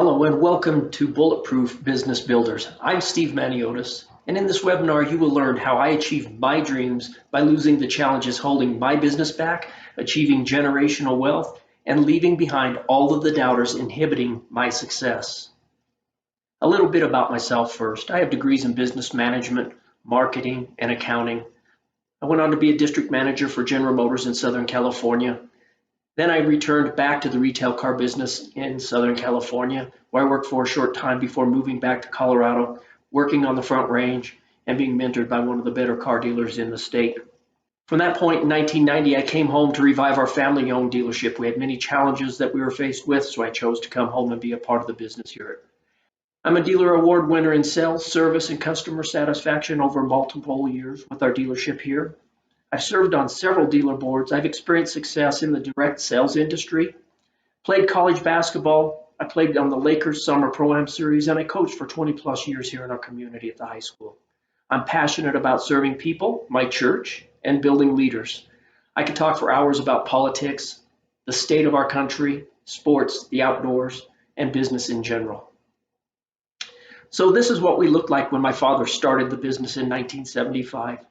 Hello and welcome to Bulletproof Business Builders. I'm Steve Maniotis, and in this webinar you will learn how I achieved my dreams by losing the challenges holding my business back, achieving generational wealth, and leaving behind all of the doubters inhibiting my success. A little bit about myself first. I have degrees in business management, marketing, and accounting. I went on to be a district manager for General Motors in Southern California. Then I returned back to the retail car business in Southern California, where I worked for a short time before moving back to Colorado, working on the Front Range and being mentored by one of the better car dealers in the state. From that point in 1990, I came home to revive our family-owned dealership. We had many challenges that we were faced with, so I chose to come home and be a part of the business here. I'm a dealer award winner in sales, service, and customer satisfaction over multiple years with our dealership here. I've served on several dealer boards. I've experienced success in the direct sales industry, played college basketball. I played on the Lakers Summer Pro-Am Series, and I coached for 20 plus years here in our community at the high school. I'm passionate about serving people, my church, and building leaders. I could talk for hours about politics, the state of our country, sports, the outdoors, and business in general. So this is what we looked like when my father started the business in 1975.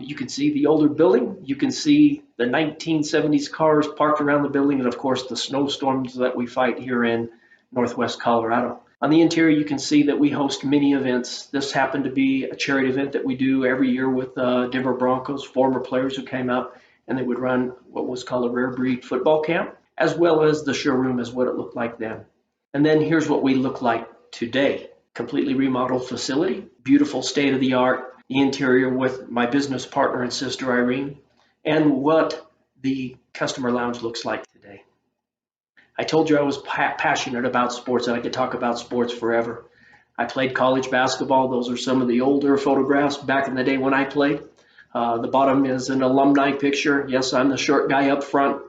You can see the older building, you can see the 1970s cars parked around the building, and of course the snowstorms that we fight here in Northwest Colorado. On the interior, you can see that we host many events. This happened to be a charity event that we do every year with Denver Broncos, former players who came out, and they would run what was called a rare breed football camp, as well as the showroom is what it looked like then. And then here's what we look like today. Completely remodeled facility, beautiful state-of-the-art, the interior with my business partner and sister Irene, and what the customer lounge looks like today. I told you I was passionate about sports, and I could talk about sports forever. I played college basketball. Those are some of the older photographs back in the day when I played. The bottom is an alumni picture. Yes, I'm the short guy up front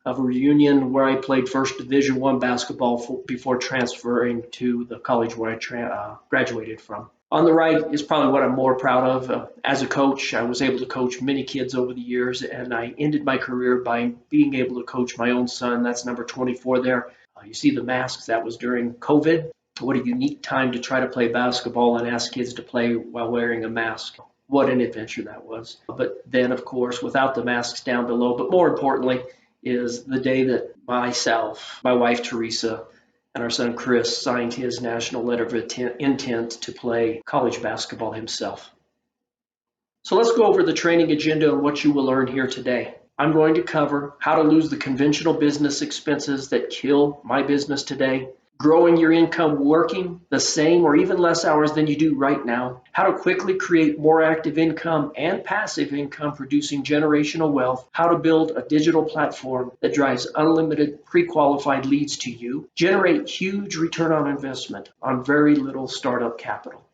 of a reunion where I played first Division I basketball before transferring to the college where I graduated from. On the right is probably what I'm more proud of. As a coach, I was able to coach many kids over the years, and I ended my career by being able to coach my own son. That's number 24 there. You see the masks. That was during COVID. What a unique time to try to play basketball and ask kids to play while wearing a mask. What an adventure that was. But then, of course, without the masks down below, but more importantly, is the day that myself, my wife Teresa, and our son Chris signed his national letter of intent to play college basketball himself. So let's go over the training agenda and what you will learn here today. I'm going to cover how to lose the conventional business expenses that kill my business today, growing your income working the same or even less hours than you do right now, how to quickly create more active income and passive income producing generational wealth, how to build a digital platform that drives unlimited pre-qualified leads to you, generate huge return on investment on very little startup capital.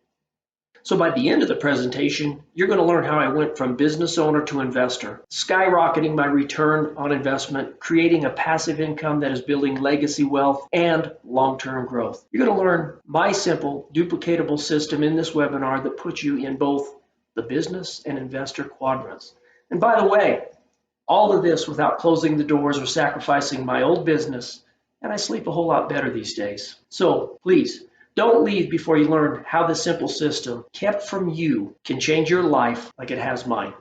So by the end of the presentation, you're going to learn how I went from business owner to investor, skyrocketing my return on investment, creating a passive income that is building legacy wealth and long-term growth. You're going to learn my simple, duplicatable system in this webinar that puts you in both the business and investor quadrants. And by the way, all of this without closing the doors or sacrificing my old business, and I sleep a whole lot better these days. So please, don't leave before you learn how this simple system, kept from you, can change your life like it has mine.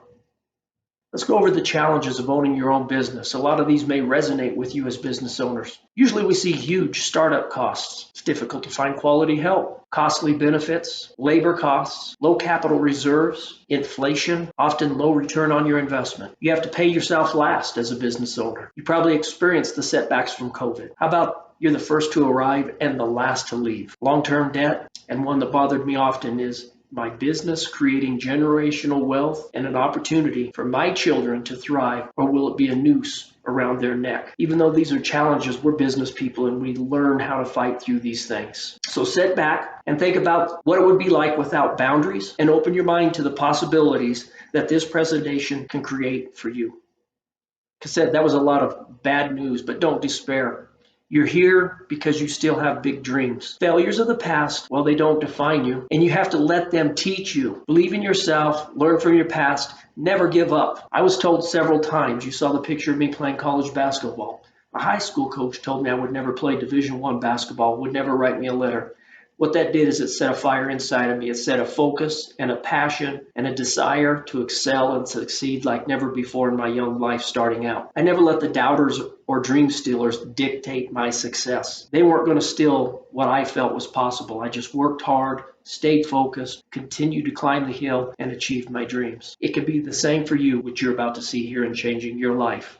Let's go over the challenges of owning your own business. A lot of these may resonate with you as business owners. Usually we see huge startup costs. It's difficult to find quality help, costly benefits, labor costs, low capital reserves, inflation, often low return on your investment. You have to pay yourself last as a business owner. You probably experienced the setbacks from COVID. How about you're the first to arrive and the last to leave? Long-term debt, and one that bothered me often is my business creating generational wealth and an opportunity for my children to thrive, or will it be a noose around their neck? Even though these are challenges, we're business people and we learn how to fight through these things. So sit back and think about what it would be like without boundaries, and open your mind to the possibilities that this presentation can create for you. Like I said, that was a lot of bad news, but don't despair. You're here because you still have big dreams. Failures of the past, well, they don't define you, and you have to let them teach you. Believe in yourself, learn from your past, never give up. I was told several times, you saw the picture of me playing college basketball, A high school coach told me I would never play Division I basketball, would never write me a letter. What that did is it set a fire inside of me. It set a focus and a passion and a desire to excel and succeed like never before in my young life starting out. I never let the doubters or dream stealers dictate my success. They weren't going to steal what I felt was possible. I just worked hard, stayed focused, continued to climb the hill, and achieved my dreams. It could be the same for you, what you're about to see here in changing your life.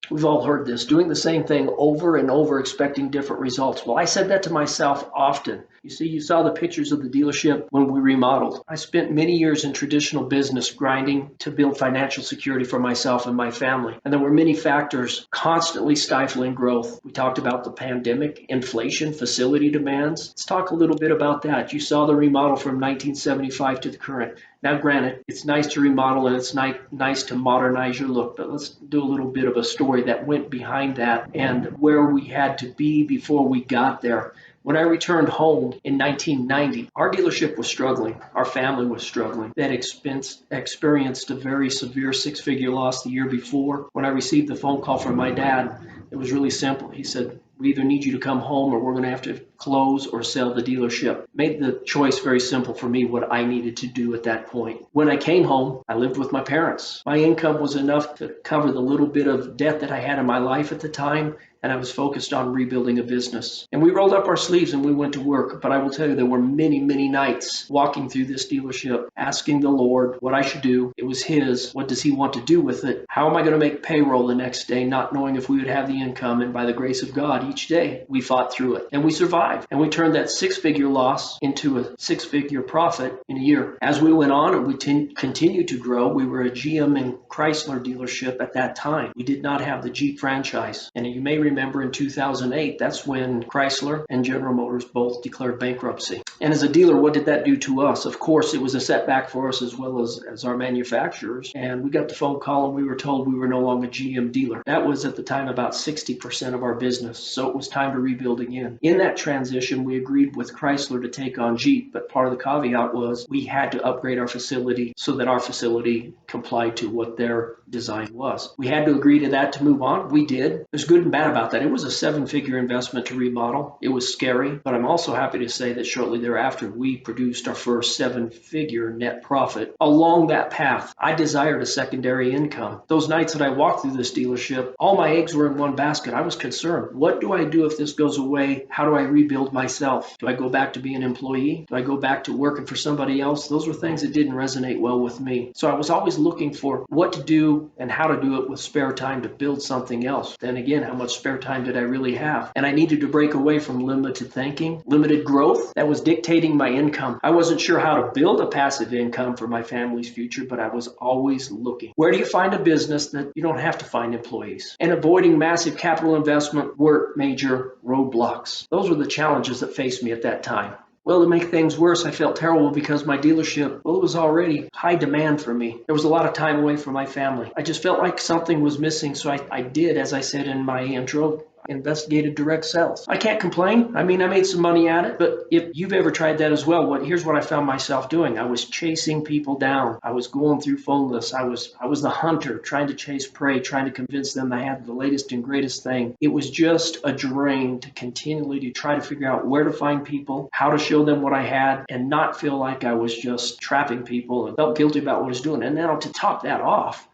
We've all heard this, doing the same thing over and over, expecting different results. Well, I said that to myself often. You see, you saw the pictures of the dealership when we remodeled. I spent many years in traditional business grinding to build financial security for myself and my family. And there were many factors constantly stifling growth. We talked about the pandemic, inflation, facility demands. Let's talk a little bit about that. You saw the remodel from 1975 to the current. Now, granted, it's nice to remodel and it's nice to modernize your look, but let's do a little bit of a story that went behind that and where we had to be before we got there. When I returned home in 1990, our dealership was struggling. Our family was struggling. They had experienced a very severe six-figure loss the year before. When I received the phone call from my dad, it was really simple. He said, "We either need you to come home or we're going to have to close or sell the dealership." Made the choice very simple for me what I needed to do at that point. When I came home, I lived with my parents. My income was enough to cover the little bit of debt that I had in my life at the time, and I was focused on rebuilding a business. And we rolled up our sleeves and we went to work. But I will tell you, there were many, many nights walking through this dealership, asking the Lord what I should do. It was His. What does He want to do with it? How am I going to make payroll the next day, not knowing if we would have the income? And by the grace of God, each day we fought through it and we survived. And we turned that six-figure loss into a six-figure profit in a year. As we went on and we continued to grow, we were a GM and Chrysler dealership at that time. We did not have the Jeep franchise. And you may remember in 2008, that's when Chrysler and General Motors both declared bankruptcy. And as a dealer, what did that do to us? Of course, it was a setback for us as well as our manufacturers. And we got the phone call and we were told we were no longer GM dealer. That was at the time about 60% of our business. So it was time to rebuild again. In that transition, we agreed with Chrysler to take on Jeep. But part of the caveat was we had to upgrade our facility so that our facility complied to what their design was. We had to agree to that to move on. We did. There's good and bad about that. It was a seven-figure investment to remodel. It was scary, but I'm also happy to say that shortly thereafter, we produced our first seven-figure net profit. Along that path, I desired a secondary income. Those nights that I walked through this dealership, all my eggs were in one basket. I was concerned. What do I do if this goes away? How do I rebuild myself? Do I go back to being an employee? Do I go back to working for somebody else? Those were things that didn't resonate well with me. So I was always looking for what to do and how to do it with spare time to build something else. Then again, how much spare time did I really have? And I needed to break away from limited thinking, limited growth that was dictating my income. I wasn't sure how to build a passive income for my family's future, but I was always looking. Where do you find a business that you don't have to find employees? And avoiding massive capital investment were major roadblocks. Those were the challenges that faced me at that time. Well, to make things worse, I felt terrible because my dealership, well, it was already high demand for me. There was a lot of time away from my family. I just felt like something was missing, so I did, as I said in my intro, investigated direct sales. I can't complain. I mean, I made some money at it, but if you've ever tried that as well, here's what I found myself doing. I was chasing people down. I was going through phone lists. I was the hunter trying to chase prey, trying to convince them I had the latest and greatest thing. It was just a drain to continually to try to figure out where to find people, how to show them what I had, and not feel like I was just trapping people and felt guilty about what I was doing. And now to top that off,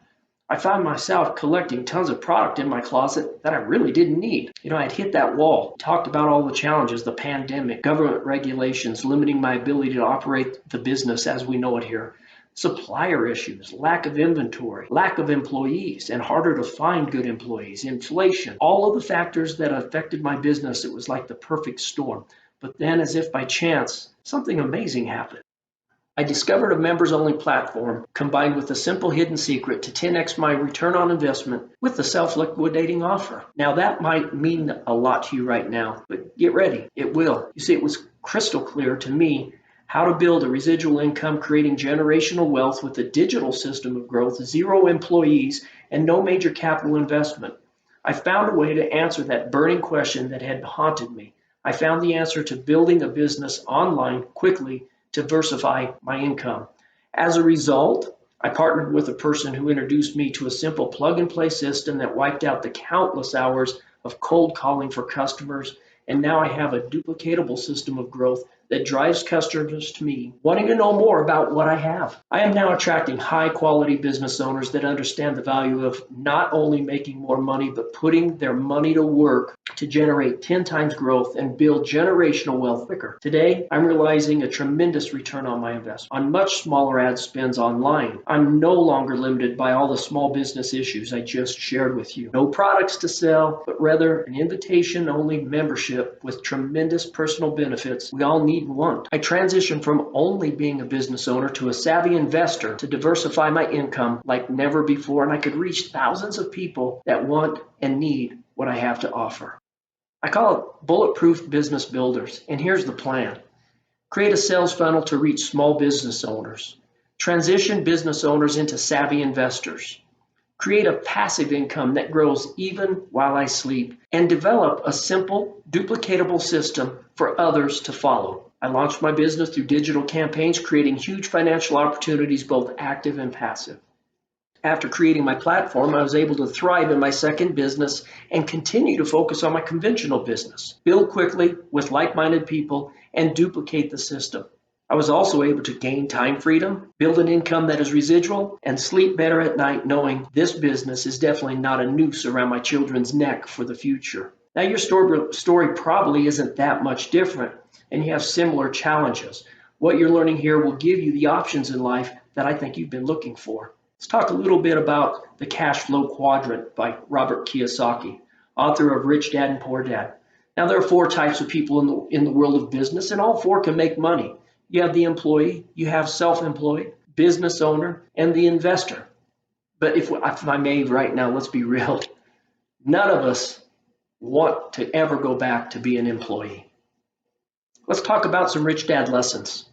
I found myself collecting tons of product in my closet that I really didn't need. I'd hit that wall. Talked about all the challenges, the pandemic, government regulations, limiting my ability to operate the business as we know it here. Supplier issues, lack of inventory, lack of employees, and harder to find good employees, inflation, all of the factors that affected my business. It was like the perfect storm. But then, as if by chance, something amazing happened. I discovered a members-only platform combined with a simple hidden secret to 10x my return on investment with the self-liquidating offer. Now that might mean a lot to you right now, but get ready, it will. You see, it was crystal clear to me how to build a residual income creating generational wealth with a digital system of growth, zero employees, and no major capital investment. I found a way to answer that burning question that had haunted me. I found the answer to building a business online quickly, diversify my income. As a result, I partnered with a person who introduced me to a simple plug-and-play system that wiped out the countless hours of cold calling for customers, and now I have a duplicatable system of growth that drives customers to me, wanting to know more about what I have. I am now attracting high-quality business owners that understand the value of not only making more money, but putting their money to work to generate 10 times growth and build generational wealth quicker. Today, I'm realizing a tremendous return on my investment on much smaller ad spends online. I'm no longer limited by all the small business issues I just shared with you. No products to sell, but rather an invitation-only membership with tremendous personal benefits we all need and want. I transitioned from only being a business owner to a savvy investor to diversify my income like never before, and I could reach thousands of people that want and need what I have to offer. I call it Bulletproof Business Builders, and here's the plan. Create a sales funnel to reach small business owners. Transition business owners into savvy investors. Create a passive income that grows even while I sleep, and develop a simple, duplicatable system for others to follow. I launched my business through digital campaigns, creating huge financial opportunities, both active and passive. After creating my platform, I was able to thrive in my second business and continue to focus on my conventional business, build quickly with like-minded people, and duplicate the system. I was also able to gain time freedom, build an income that is residual, and sleep better at night knowing this business is definitely not a noose around my children's neck for the future. Now, your story probably isn't that much different, and you have similar challenges. What you're learning here will give you the options in life that I think you've been looking for. Let's talk a little bit about the cash flow quadrant by Robert Kiyosaki, author of Rich Dad and Poor Dad. Now, there are 4 types of people in the world of business, and all 4 can make money. You have the employee, you have self-employed, business owner, and the investor. But if I may right now, let's be real. None of us want to ever go back to be an employee. Let's talk about some Rich Dad lessons.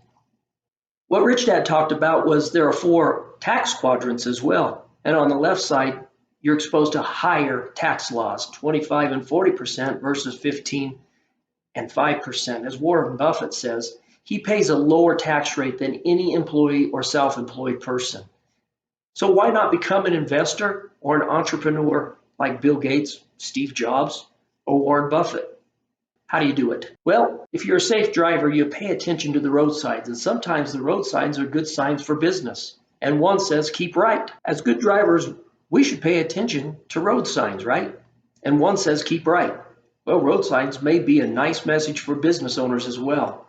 What Rich Dad talked about was there are 4 tax quadrants as well. And on the left side, you're exposed to higher tax laws, 25 and 40% versus 15 and 5%. As Warren Buffett says, he pays a lower tax rate than any employee or self-employed person. So why not become an investor or an entrepreneur like Bill Gates, Steve Jobs, or Warren Buffett? How do you do it? Well, if you're a safe driver, you pay attention to the road signs, and sometimes the road signs are good signs for business. And one says, keep right. As good drivers, we should pay attention to road signs, right? And one says, keep right. Well, road signs may be a nice message for business owners as well.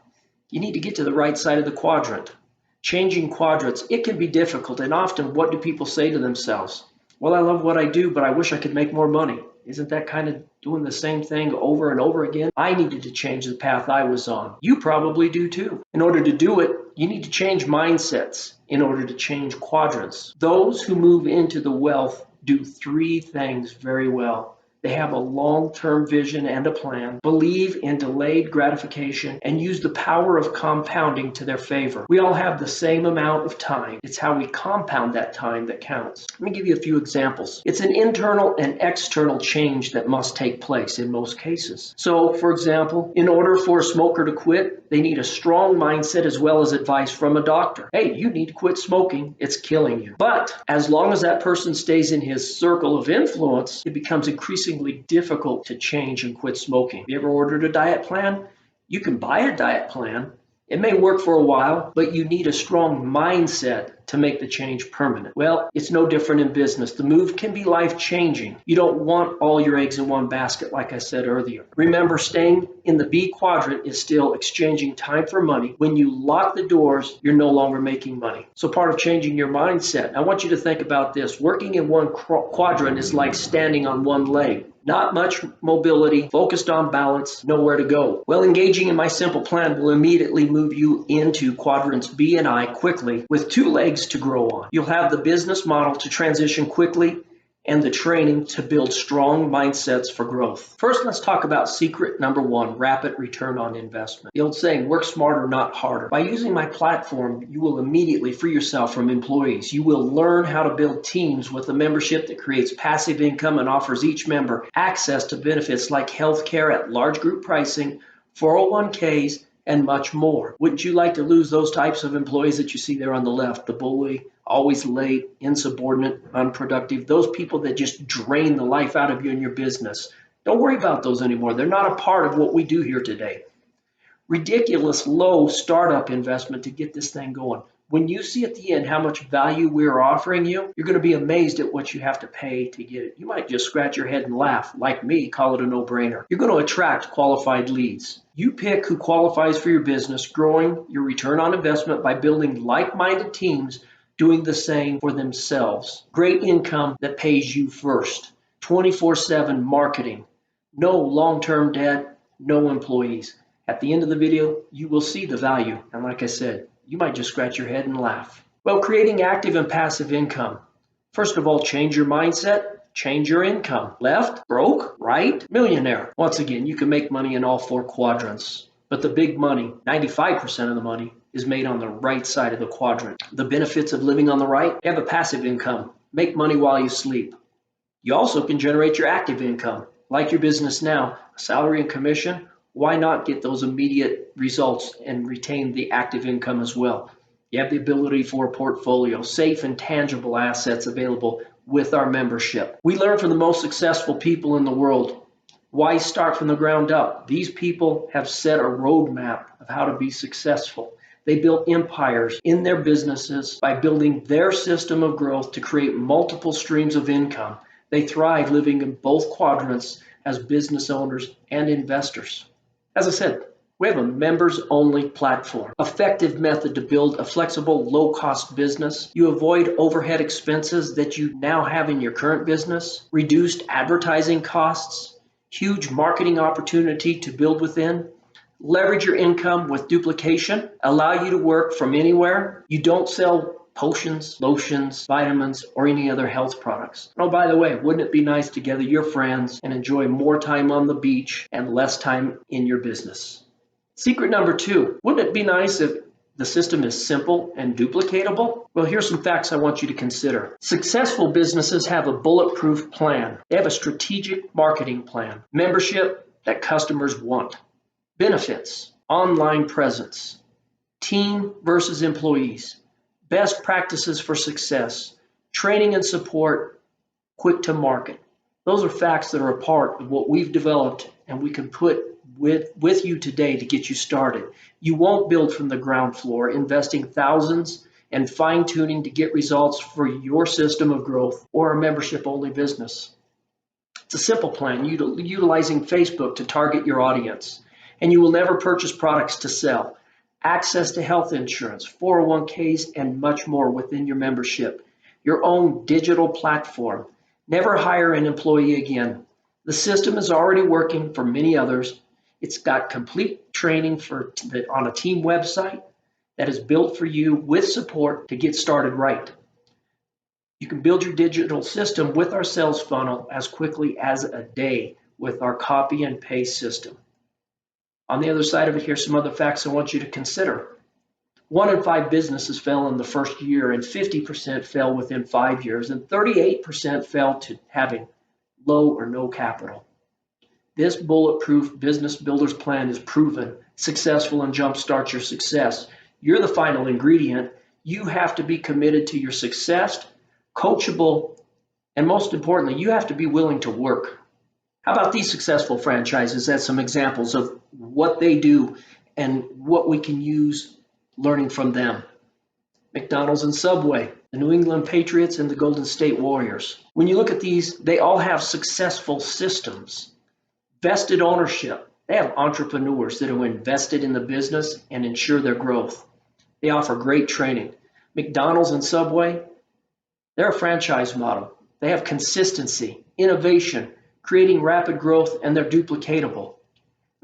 You need to get to the right side of the quadrant. Changing quadrants, it can be difficult, and often what do people say to themselves? Well, I love what I do, but I wish I could make more money. Isn't that kind of doing the same thing over and over again? I needed to change the path I was on. You probably do too. In order to do it, you need to change mindsets in order to change quadrants. Those who move into the wealth do 3 things very well. They have a long-term vision and a plan, believe in delayed gratification, and use the power of compounding to their favor. We all have the same amount of time. It's how we compound that time that counts. Let me give you a few examples. It's an internal and external change that must take place in most cases. So, for example, in order for a smoker to quit, they need a strong mindset as well as advice from a doctor. Hey, you need to quit smoking. It's killing you. But as long as that person stays in his circle of influence, it becomes increasingly difficult to change and quit smoking. Have you ever ordered a diet plan? You can buy a diet plan. It may work for a while, but you need a strong mindset to make the change permanent. Well, it's no different in business. The move can be life-changing. You don't want all your eggs in one basket, like I said earlier. Remember, staying in the B quadrant is still exchanging time for money. When you lock the doors, you're no longer making money. So part of changing your mindset, I want you to think about this. Working in one quadrant is like standing on one leg. Not much mobility, focused on balance, nowhere to go. Well, engaging in my simple plan will immediately move you into quadrants B and I quickly with 2 legs to grow on. You'll have the business model to transition quickly and the training to build strong mindsets for growth. First, let's talk about secret number 1, rapid return on investment. The old saying, work smarter, not harder. By using my platform, you will immediately free yourself from employees. You will learn how to build teams with a membership that creates passive income and offers each member access to benefits like health care at large group pricing, 401ks, and much more. Wouldn't you like to lose those types of employees that you see there on the left, the bully, always late, insubordinate, unproductive, those people that just drain the life out of you and your business. Don't worry about those anymore. They're not a part of what we do here today. Ridiculous low startup investment to get this thing going. When you see at the end how much value we're offering you, you're going to be amazed at what you have to pay to get it. You might just scratch your head and laugh, like me, call it a no-brainer. You're going to attract qualified leads. You pick who qualifies for your business, growing your return on investment by building like-minded teams doing the same for themselves. Great income that pays you first. 24/7 marketing. No long-term debt, no employees. At the end of the video, you will see the value. And like I said, you might just scratch your head and laugh. Well, creating active and passive income. First of all, change your mindset, change your income. Left, broke, right, millionaire. Once again, you can make money in all four quadrants. But the big money, 95% of the money, is made on the right side of the quadrant. The benefits of living on the right, you have a passive income. Make money while you sleep. You also can generate your active income. Like your business now, salary and commission. Why not get those immediate results and retain the active income as well? You have the ability for a portfolio, safe and tangible assets available with our membership. We learn from the most successful people in the world. Why start from the ground up? These people have set a roadmap of how to be successful. They built empires in their businesses by building their system of growth to create multiple streams of income. They thrive living in both quadrants as business owners and investors. As I said, we have a members-only platform, effective method to build a flexible, low-cost business. You avoid overhead expenses that you now have in your current business, reduced advertising costs, huge marketing opportunity to build within, leverage your income with duplication, allow you to work from anywhere. You don't sell potions, lotions, vitamins, or any other health products. Oh, by the way, wouldn't it be nice to gather your friends and enjoy more time on the beach and less time in your business? Secret number 2, wouldn't it be nice if the system is simple and duplicatable? Well, here's some facts I want you to consider. Successful businesses have a bulletproof plan. They have a strategic marketing plan, membership that customers want, benefits, online presence, team versus employees, best practices for success, training and support, quick to market. Those are facts that are a part of what we've developed and we can put with you today to get you started. You won't build from the ground floor, investing thousands and fine-tuning to get results for your system of growth or a membership-only business. It's a simple plan, utilizing Facebook to target your audience, and you will never purchase products to sell. Access to health insurance, 401ks, and much more within your membership. Your own digital platform. Never hire an employee again. The system is already working for many others. It's got complete training on a team website that is built for you with support to get started right. You can build your digital system with our sales funnel as quickly as a day with our copy and paste system. On the other side of it, here's some other facts I want you to consider. 1 in 5 businesses fail in the first year, and 50% fail within 5 years, and 38% fail to having low or no capital. This bulletproof business builder's plan is proven successful and jumpstarts your success. You're the final ingredient. You have to be committed to your success, coachable, and most importantly, you have to be willing to work. How about these successful franchises as some examples of what they do and what we can use learning from them? McDonald's and Subway, the New England Patriots and the Golden State Warriors. When you look at these, they all have successful systems, vested ownership. They have entrepreneurs that are invested in the business and ensure their growth. They offer great training. McDonald's and Subway, they're a franchise model. They have consistency, innovation, creating rapid growth, and they're duplicatable.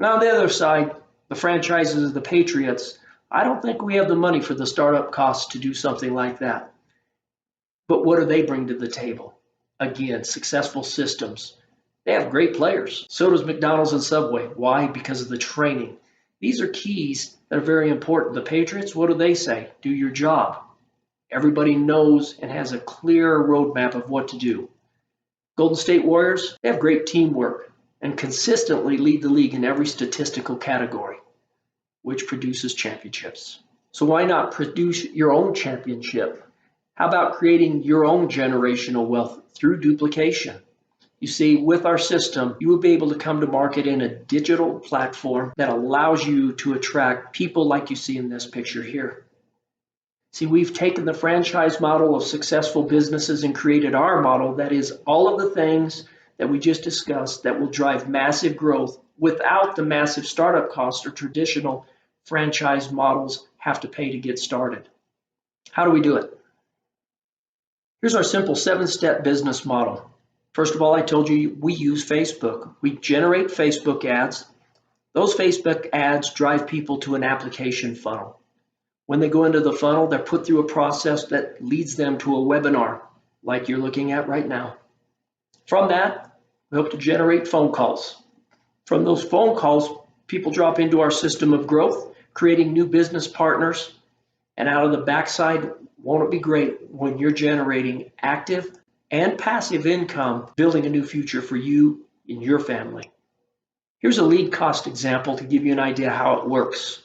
Now on the other side, the franchises of the Patriots, I don't think we have the money for the startup costs to do something like that. But what do they bring to the table? Again, successful systems. They have great players. So does McDonald's and Subway. Why? Because of the training. These are keys that are very important. The Patriots, what do they say? Do your job. Everybody knows and has a clear roadmap of what to do. Golden State Warriors, they have great teamwork and consistently lead the league in every statistical category, which produces championships. So why not produce your own championship? How about creating your own generational wealth through duplication? You see, with our system, you will be able to come to market in a digital platform that allows you to attract people like you see in this picture here. See, we've taken the franchise model of successful businesses and created our model that is all of the things that we just discussed that will drive massive growth without the massive startup costs or traditional franchise models have to pay to get started. How do we do it? Here's our simple 7-step business model. First of all, I told you we use Facebook. We generate Facebook ads. Those Facebook ads drive people to an application funnel. When they go into the funnel, they're put through a process that leads them to a webinar like you're looking at right now. From that, we hope to generate phone calls. From those phone calls, people drop into our system of growth, creating new business partners. And out of the backside, won't it be great when you're generating active and passive income, building a new future for you and your family? Here's a lead cost example to give you an idea how it works.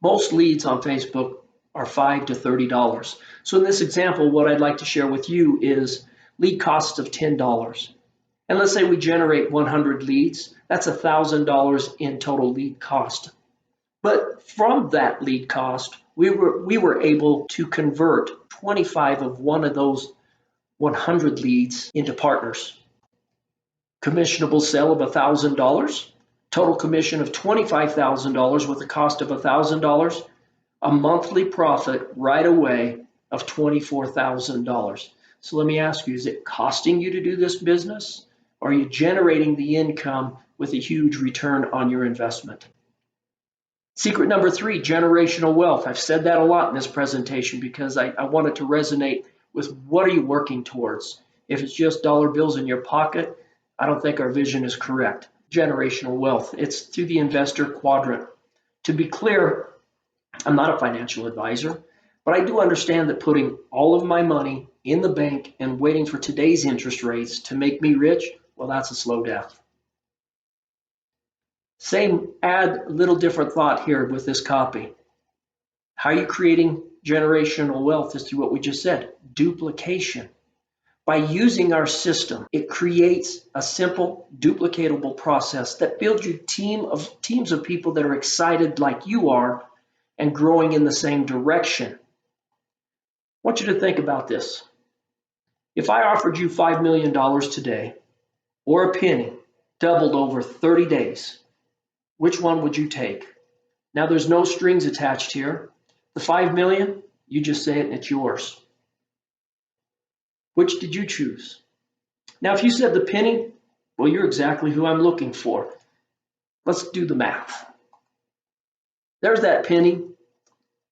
Most leads on Facebook are $5 to $30. So in this example, what I'd like to share with you is lead costs of $10. And let's say we generate 100 leads, that's $1,000 in total lead cost. But from that lead cost, we were able to convert 25 of one of those 100 leads into partners. Commissionable sale of $1,000, total commission of $25,000 with a cost of $1,000, a monthly profit right away of $24,000. So let me ask you, is it costing you to do this business? Or are you generating the income with a huge return on your investment? Secret number 3, generational wealth. I've said that a lot in this presentation because I want it to resonate with what are you working towards. If it's just dollar bills in your pocket, I don't think our vision is correct. Generational wealth, it's through the investor quadrant. To be clear, I'm not a financial advisor, but I do understand that putting all of my money in the bank and waiting for today's interest rates to make me rich, well, that's a slow death. Add a little different thought here with this copy. How are you creating generational wealth is through what we just said, duplication. By using our system, it creates a simple, duplicatable process that builds you teams of people that are excited like you are and growing in the same direction. I want you to think about this. If I offered you $5 million today, or a penny, doubled over 30 days, which one would you take? Now there's no strings attached here. The 5 million, you just say it and it's yours. Which did you choose? Now if you said the penny, well, you're exactly who I'm looking for. Let's do the math. There's that penny.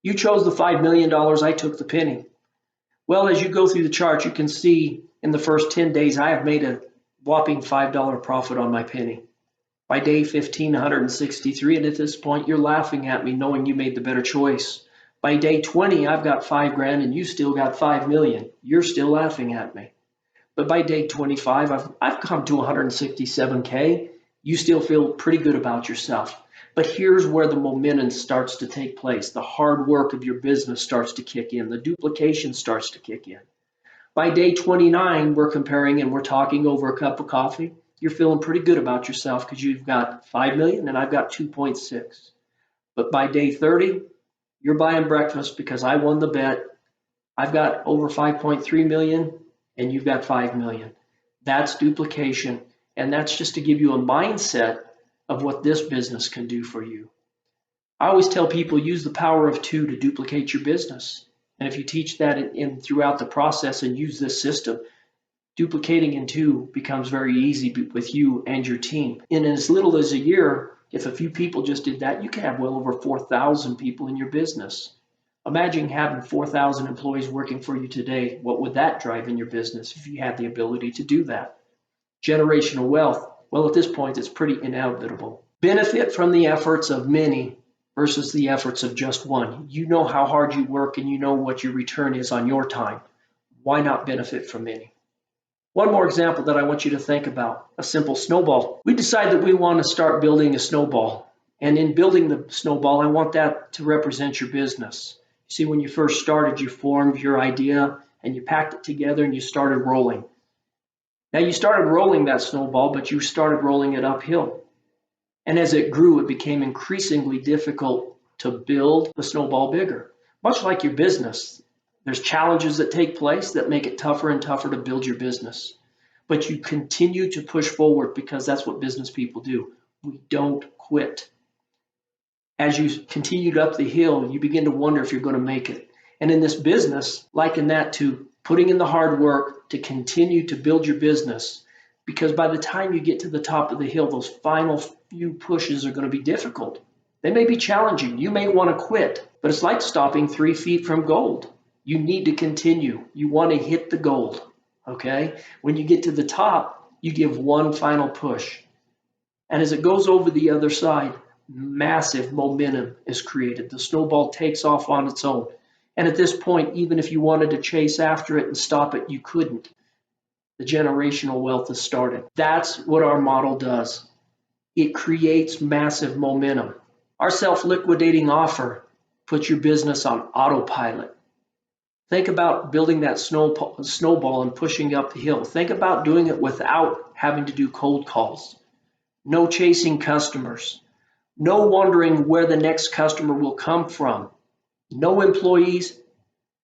You chose the $5 million, I took the penny. Well, as you go through the chart, you can see in the first 10 days, I have made a whopping $5 profit on my penny. By day 15, 163, and at this point, you're laughing at me knowing you made the better choice. By day 20, I've got $5,000 and you still got 5 million. You're still laughing at me. But by day 25, I've come to 167K. You still feel pretty good about yourself. But here's where the momentum starts to take place. The hard work of your business starts to kick in. The duplication starts to kick in. By day 29, we're comparing and we're talking over a cup of coffee. You're feeling pretty good about yourself because you've got 5 million and I've got 2.6. But by day 30, you're buying breakfast because I won the bet. I've got over 5.3 million and you've got 5 million. That's duplication. And that's just to give you a mindset of what this business can do for you. I always tell people use the power of 2 to duplicate your business. And if you teach that in throughout the process and use this system, duplicating in 2 becomes very easy with you and your team. In as little as a year, if a few people just did that, you can have well over 4,000 people in your business. Imagine having 4,000 employees working for you today. What would that drive in your business if you had the ability to do that? Generational wealth. Well, at this point, it's pretty inevitable. Benefit from the efforts of many versus the efforts of just one. You know how hard you work and you know what your return is on your time. Why not benefit from many? One more example that I want you to think about, a simple snowball. We decide that we want to start building a snowball. And in building the snowball, I want that to represent your business. See, when you first started, you formed your idea and you packed it together and you started rolling. Now you started rolling that snowball, but you started rolling it uphill. And as it grew, it became increasingly difficult to build the snowball bigger. Much like your business, there's challenges that take place that make it tougher and tougher to build your business. But you continue to push forward because that's what business people do. We don't quit. As you continued up the hill, you begin to wonder if you're going to make it. And in this business, liken that to putting in the hard work to continue to build your business, because by the time you get to the top of the hill, those final few pushes are going to be difficult. They may be challenging. You may want to quit, but it's like stopping 3 feet from gold. You need to continue. You want to hit the gold, okay? When you get to the top, you give one final push. And as it goes over the other side, massive momentum is created. The snowball takes off on its own. And at this point, even if you wanted to chase after it and stop it, you couldn't. The generational wealth has started. That's what our model does. It creates massive momentum. Our self-liquidating offer puts your business on autopilot. Think about building that snowball and pushing up the hill. Think about doing it without having to do cold calls. No chasing customers. No wondering where the next customer will come from. No employees,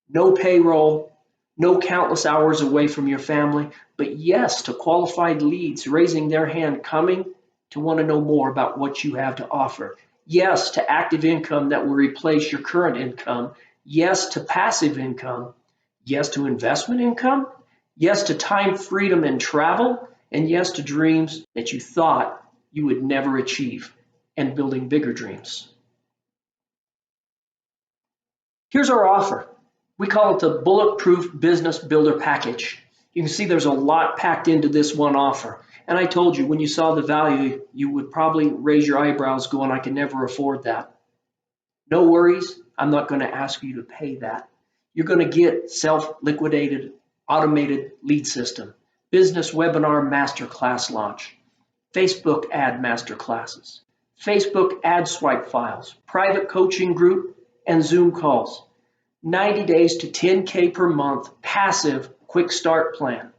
no payroll, no countless hours away from your family, but yes to qualified leads raising their hand, coming to want to know more about what you have to offer. Yes to active income that will replace your current income. Yes to passive income. Yes to investment income. Yes to time freedom and travel. And yes to dreams that you thought you would never achieve, and building bigger dreams. Here's our offer. We call it the Bulletproof Business Builder Package. You can see there's a lot packed into this one offer. And I told you, when you saw the value, you would probably raise your eyebrows going, I can never afford that. No worries, I'm not going to ask you to pay that. You're going to get self-liquidated, automated lead system, business webinar masterclass launch, Facebook ad masterclasses, Facebook ad swipe files, private coaching group, and Zoom calls. 90 days to 10K per month, passive quick start plan.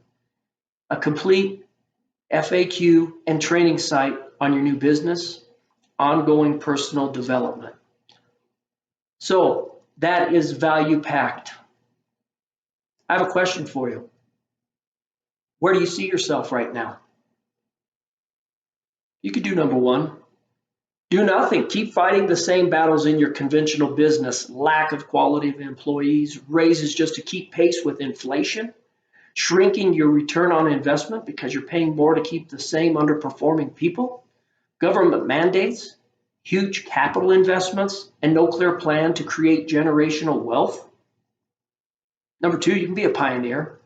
A complete FAQ and training site on your new business, ongoing personal development. So that is value packed. I have a question for you. Where do you see yourself right now? You could do number one. Do nothing. Keep fighting the same battles in your conventional business. Lack of quality of employees, raises just to keep pace with inflation, shrinking your return on investment because you're paying more to keep the same underperforming people, government mandates, huge capital investments, and no clear plan to create generational wealth. Number two, you can be a pioneer.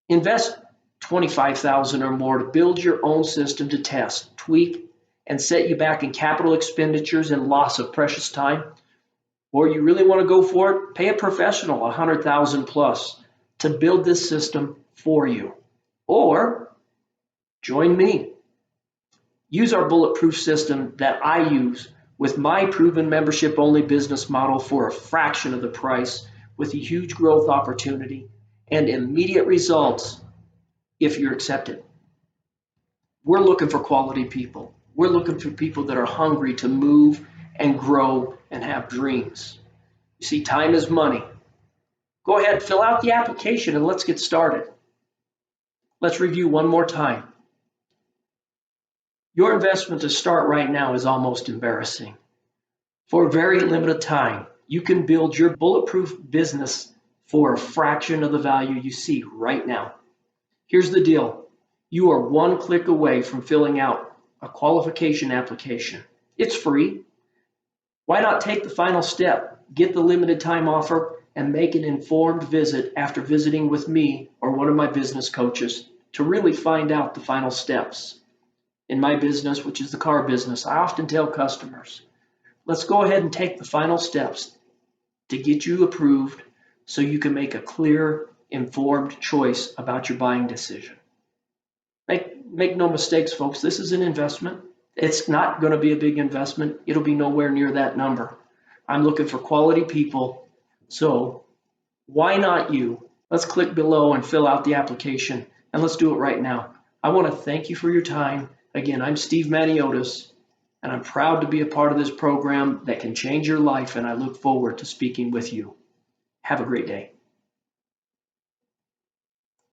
Invest $25,000 or more to build your own system to test, tweak, and set you back in capital expenditures and loss of precious time. Or you really want to go for it, pay a professional $100,000 plus to build this system for you. Or join me. Use our bulletproof system that I use with my proven membership-only business model for a fraction of the price, with a huge growth opportunity and immediate results if you're accepted. We're looking for quality people. We're looking for people that are hungry to move and grow and have dreams. You see, time is money. Go ahead, fill out the application and let's get started. Let's review one more time. Your investment to start right now is almost embarrassing. For a very limited time, you can build your bulletproof business for a fraction of the value you see right now. Here's the deal. You are one click away from filling out a qualification application. It's free. Why not take the final step, get the limited time offer, and make an informed visit after visiting with me or one of my business coaches to really find out the final steps. In my business, which is the car business, I often tell customers, let's go ahead and take the final steps to get you approved so you can make a clear, informed choice about your buying decision. Make no mistakes, folks, this is an investment. It's not going to be a big investment. It'll be nowhere near that number. I'm looking for quality people So why not you? Let's click below and fill out the application, and let's do it right now. I want to thank you for your time. Again, I'm Steve Maniotis, and I'm proud to be a part of this program that can change your life, and I look forward to speaking with you. Have a great day.